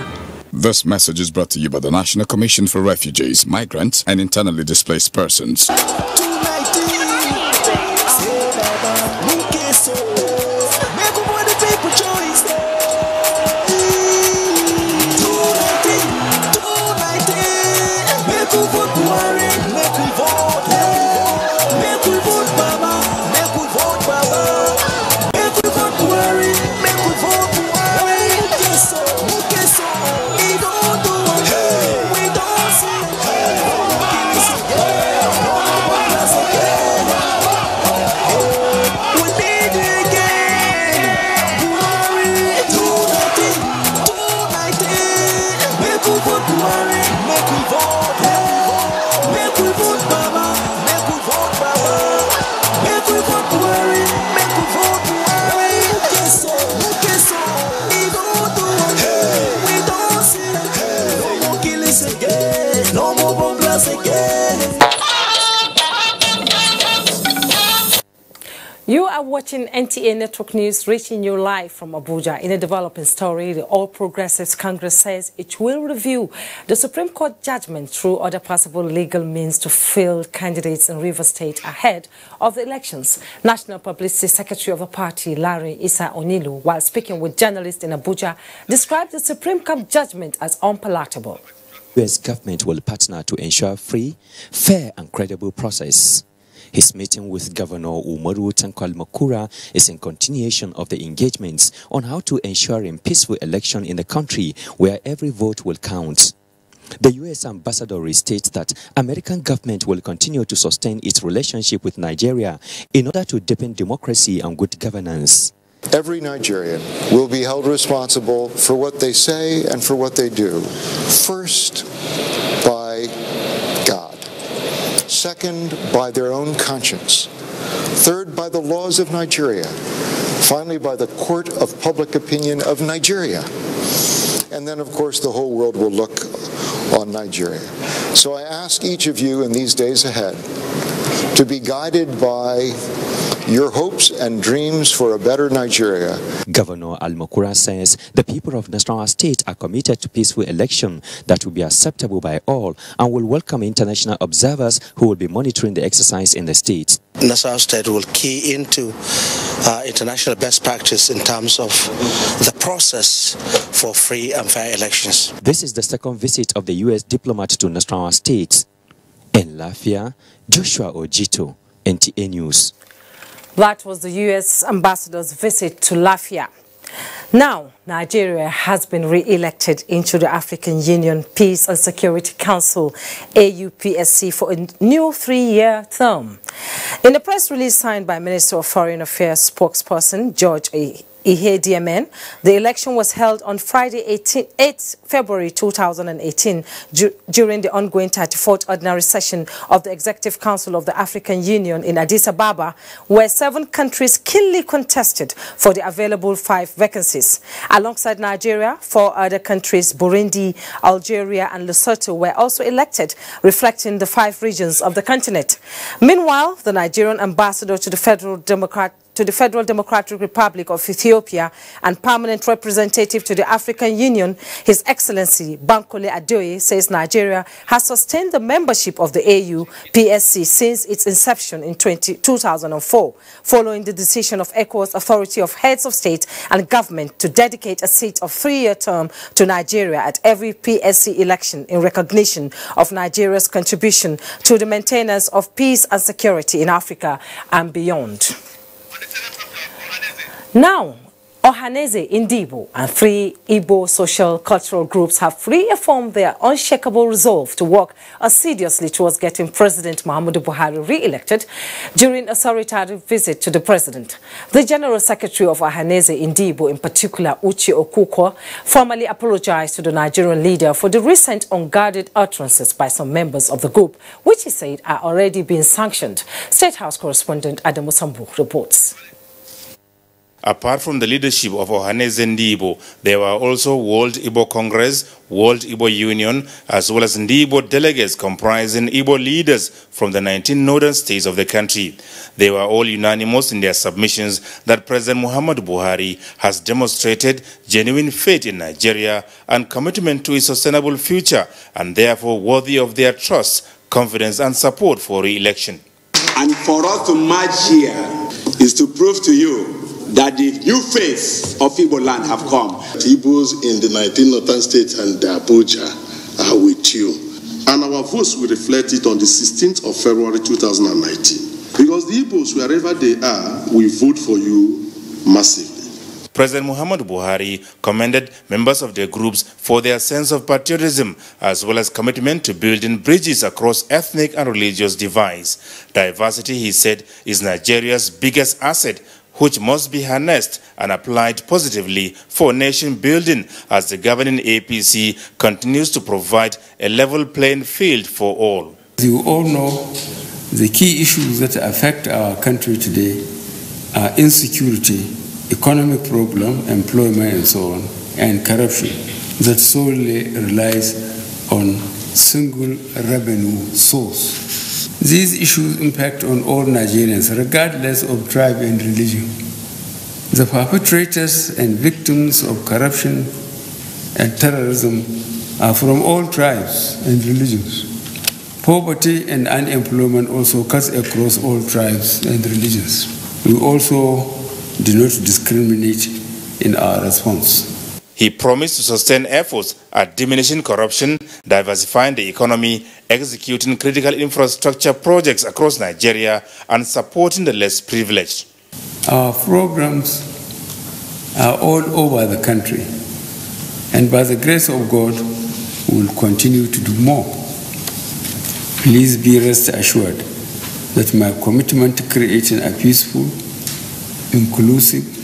Speaker 17: This message is brought to you by the National Commission for Refugees, Migrants and Internally Displaced Persons.
Speaker 1: You are watching NTA Network News, reaching you live from Abuja. In a developing story, the All Progressives Congress says it will review the Supreme Court judgment through other possible legal means to field candidates in Rivers State ahead of the elections. National Publicity Secretary of the party, Larry Issa Onilu, while speaking with journalists in Abuja, described the Supreme Court judgment as unpalatable.
Speaker 28: The U.S. government will partner to ensure free, fair and credible process. His meeting with Governor Umaru Tankwal Makura is in continuation of the engagements on how to ensure a peaceful election in the country where every vote will count. The U.S. ambassador restates that American government will continue to sustain its relationship with Nigeria in order to deepen democracy and good governance.
Speaker 29: Every Nigerian will be held responsible for what they say and for what they do. First, by God. Second, by their own conscience. Third, by the laws of Nigeria. Finally, by the court of public opinion of Nigeria. And then, of course, the whole world will look on Nigeria. So I ask each of you in these days ahead to be guided by your hopes and dreams for a better Nigeria.
Speaker 28: Governor Al-Makura says the people of Nasarawa State are committed to peaceful election that will be acceptable by all and will welcome international observers who will be monitoring the exercise in the state.
Speaker 30: Nasarawa State will key into international best practice in terms of the process for free and fair elections.
Speaker 28: This is the second visit of the U.S. diplomat to Nasarawa State. In Lafia, Joshua Ojito, NTA News.
Speaker 1: That was the U.S. ambassador's visit to Lafia. Now, Nigeria has been re-elected into the African Union Peace and Security Council, AUPSC, for a new 3-year term. In a press release signed by Minister of Foreign Affairs spokesperson George Ihediemen, the election was held on Friday, 8 February 2018, during the ongoing 34th Ordinary Session of the Executive Council of the African Union in Addis Ababa, where 7 countries keenly contested for the available 5 vacancies. Alongside Nigeria, 4 other countries, Burundi, Algeria and Lesotho, were also elected, reflecting the 5 regions of the continent. Meanwhile, the Nigerian ambassador to the Federal Democratic Republic of Ethiopia and permanent representative to the African Union, His Excellency Bankole Adeoye, says Nigeria has sustained the membership of the AU-PSC since its inception in 2004, following the decision of ECOWAS Authority of Heads of State and Government to dedicate a seat of 3-year term to Nigeria at every PSC election in recognition of Nigeria's contribution to the maintenance of peace and security in Africa and beyond. Now, Ohaneze Ndibo and 3 Igbo social cultural groups have reaffirmed their unshakable resolve to work assiduously towards getting President Muhammadu Buhari re-elected during a solitary visit to the president. The General Secretary of Ohaneze Ndibo, in particular Uche Okuko, formally apologized to the Nigerian leader for the recent unguarded utterances by some members of the group, which he said are already being sanctioned. State House correspondent Adamu Sambu reports.
Speaker 4: Apart from the leadership of Ohaneze Ndibo, there were also World Igbo Congress, World Igbo Union, as well as Ndibo delegates comprising Igbo leaders from the 19 northern states of the country. They were all unanimous in their submissions that President Muhammadu Buhari has demonstrated genuine faith in Nigeria and commitment to a sustainable future, and therefore worthy of their trust, confidence and support for re-election.
Speaker 9: And for us to march here is to prove to you that the new face of Igbo land have come.
Speaker 18: Igbos in the 19 northern states and Abuja are with you. And our votes will reflect it on the 16th of February 2019. Because the Igbos, wherever they are, will vote for you massively.
Speaker 4: President Muhammadu Buhari commended members of their groups for their sense of patriotism as well as commitment to building bridges across ethnic and religious divides. Diversity, he said, is Nigeria's biggest asset, which must be harnessed and applied positively for nation building as the governing APC continues to provide a level playing field for all.
Speaker 19: As you all know, the key issues that affect our country today are insecurity, economic problem, employment and so on, and corruption that solely relies on single revenue source. These issues impact on all Nigerians, regardless of tribe and religion. The perpetrators and victims of corruption and terrorism are from all tribes and religions. Poverty and unemployment also cuts across all tribes and religions. We also do not discriminate in our response.
Speaker 4: He promised to sustain efforts at diminishing corruption, diversifying the economy, executing critical infrastructure projects across Nigeria, and supporting the less privileged.
Speaker 19: Our programs are all over the country, and by the grace of God, we will continue to do more. Please be rest assured that my commitment to creating a peaceful, inclusive,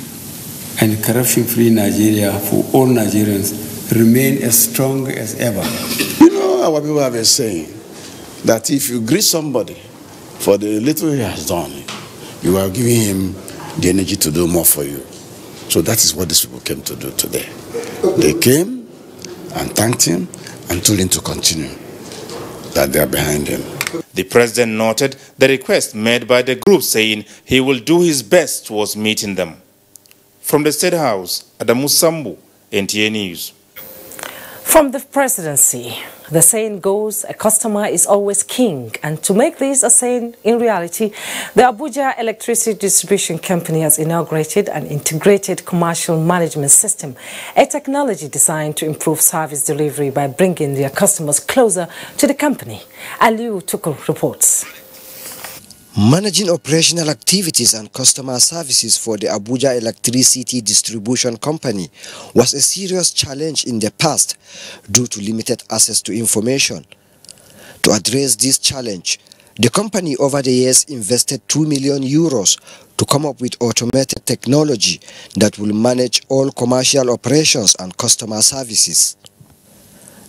Speaker 19: and corruption-free Nigeria for all Nigerians remain as strong as ever.
Speaker 18: You know, our people have been saying that if you greet somebody for the little he has done, you are giving him the energy to do more for you. So that is what these people came to do today. They came and thanked him and told him to continue, that they are behind him.
Speaker 4: The president noted the request made by the group, saying he will do his best towards meeting them. From the State House, Adamu Sambu, NTA News.
Speaker 1: From the presidency, the saying goes, a customer is always king. And to make this a saying in reality, the Abuja Electricity Distribution Company has inaugurated an integrated commercial management system, a technology designed to improve service delivery by bringing their customers closer to the company. Aliu Tukur reports.
Speaker 20: Managing operational activities and customer services for the Abuja Electricity Distribution Company was a serious challenge in the past due to limited access to information. To address this challenge, the company over the years invested 2 million euros to come up with automated technology that will manage all commercial operations and customer services.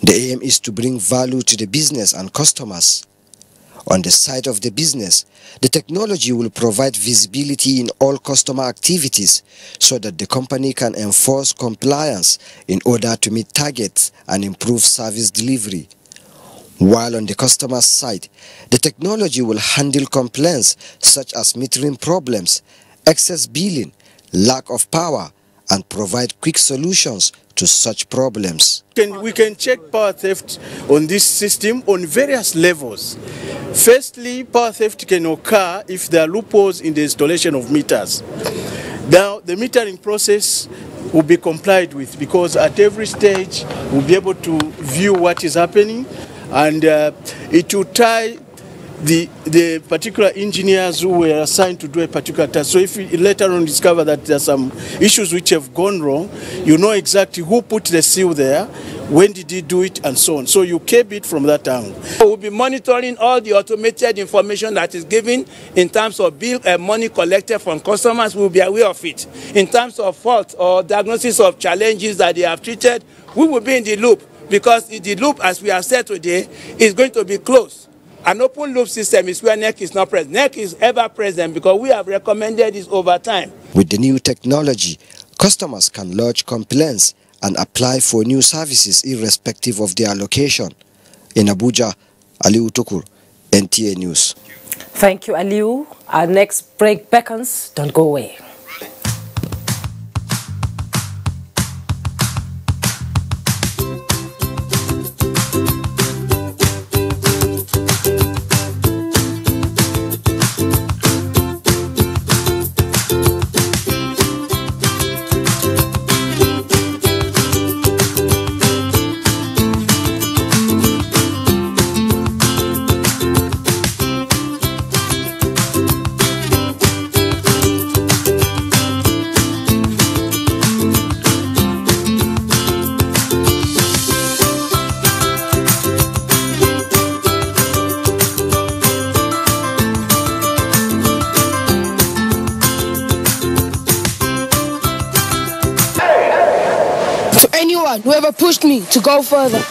Speaker 20: The aim is to bring value to the business and customers. On the side of the business, the technology will provide visibility in all customer activities so that the company can enforce compliance in order to meet targets and improve service delivery. While on the customer side, the technology will handle complaints such as metering problems, excess billing, lack of power, and provide quick solutions to such problems.
Speaker 21: We can check power theft on this system on various levels. Firstly, power theft can occur if there are loopholes in the installation of meters. Now, the metering process will be complied with because at every stage we'll be able to view what is happening, and it will tie the particular engineers who were assigned to do a particular task. So if you later on discover that there are some issues which have gone wrong, you know exactly who put the seal there, when did he do it, and so on. So you keep it from that angle.
Speaker 2: We'll be monitoring all the automated information that is given in terms of bill and money collected from customers. We'll be aware of it. In terms of fault or diagnosis of challenges that they have treated, we will be in the loop, because the loop, as we have said today, is going to be closed. An open loop system is where NEC is not present. NEC is ever present because we have recommended this over time.
Speaker 20: With the new technology, customers can lodge complaints and apply for new services irrespective of their location. In Abuja, Aliu Tukur, NTA News.
Speaker 1: Thank you, Aliu. Our next break beckons. Don't go away.
Speaker 5: Whoever pushed me to go further.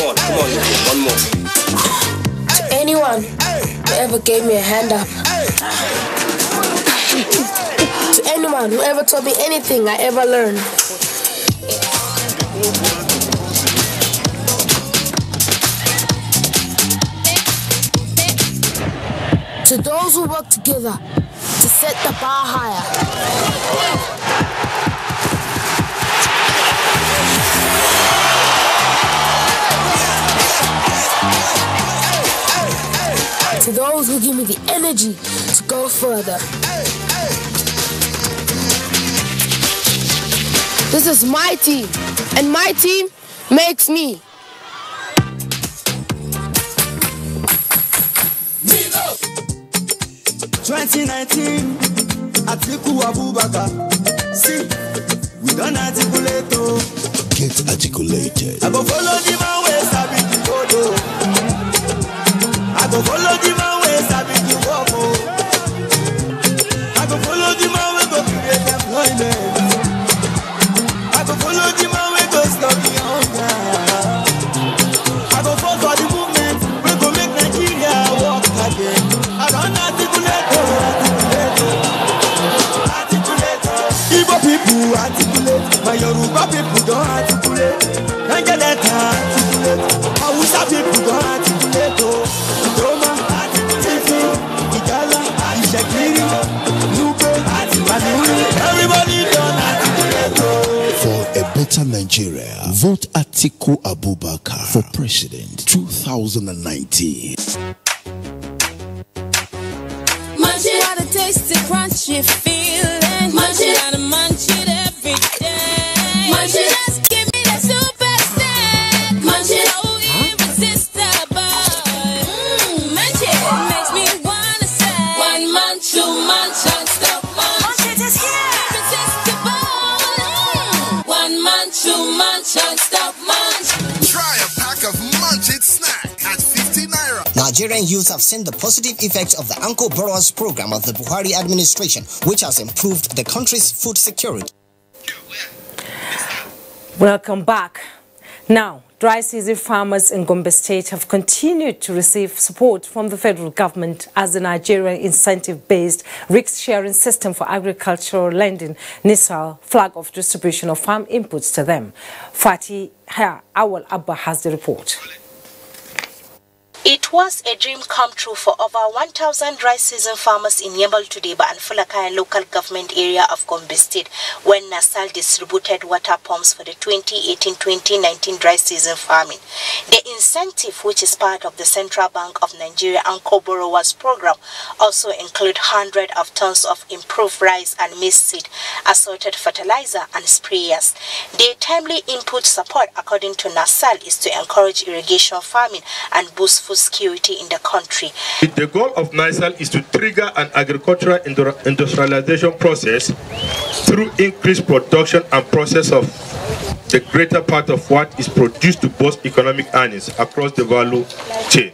Speaker 7: Come on, one more.
Speaker 5: To anyone who ever gave me a hand up. To anyone who ever taught me anything I ever learned. To those who work together to set the bar higher. To those who give me the energy to go further. This is my team, and my team makes me.
Speaker 8: 2019, Atiku Abubakar. See, we don't articulate. Get articulated. I go follow the man where Sabi the photo. I go follow the man where Sabi the walk. I go follow the man where go create employment. I go follow the man where go stop the hunger. I go follow for the movement where go make Nigeria walk again. I don't articulate. Igbo people articulate, my Yoruba people don't articulate. Nigeria articulate, Hausa people don't articulate. Roma, Tifi, Igala, Ishekiri, Nupe, Manuri, everybody don't articulate.
Speaker 11: For a better Nigeria, vote Atiku Abubakar for president 2019.
Speaker 5: Munch it, gotta taste it, crunchy feeling. Munch it, gotta munch it every day. Munch it, just give me that super snack. Munch it, oh irresistible. Munch it, makes me wanna say. One munch, two munch, unstop munch. Munch it is here, irresistible. One munch, two munch, unstop munch.
Speaker 27: Try a pack of Munch It snack at 50 naira.
Speaker 12: Nigerian youths have seen the positive effects of the Uncle Borrowers program of the Buhari administration, which has improved the country's food security.
Speaker 1: Welcome back. Now, dry season farmers in Gombe State have continued to receive support from the federal government as the Nigerian incentive-based risk-sharing system for agricultural lending, NISAL, flag off distribution of farm inputs to them. Fatih Awal Abba has the report.
Speaker 22: It
Speaker 6: It was a dream come true for over 1,000 dry season farmers in Yembal Tudeba and Fulakaya local government area of Gombe State when Nasal distributed water pumps for the 2018-2019 dry season farming. The incentive, which is part of the Central Bank of Nigeria Anchor Borrowers Program, also include hundreds of tons of improved rice and maize seed, assorted fertilizer and sprayers. The timely input support, according to Nasal, is to encourage irrigation farming and boost food security in the country.
Speaker 10: The goal of NISAL is to trigger an agricultural industrialization process through increased production and process of the greater part of what is produced to boost economic earnings across the value chain.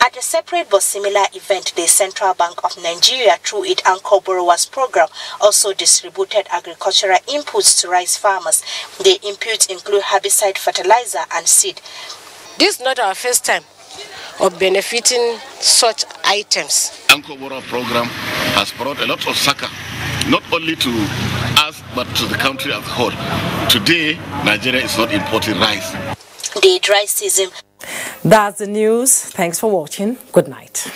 Speaker 6: At a separate but similar event, the Central Bank of Nigeria, through its Anchor Borrowers Program, also distributed agricultural inputs to rice farmers. The inputs include herbicide, fertilizer, and seed.
Speaker 13: This is not our first time of benefiting such items.
Speaker 14: Anchor Borrower Program has brought a lot of succor, not only to us, but to the country as a whole. Today, Nigeria is not importing rice.
Speaker 6: The dry season.
Speaker 1: That's the news. Thanks for watching. Good night.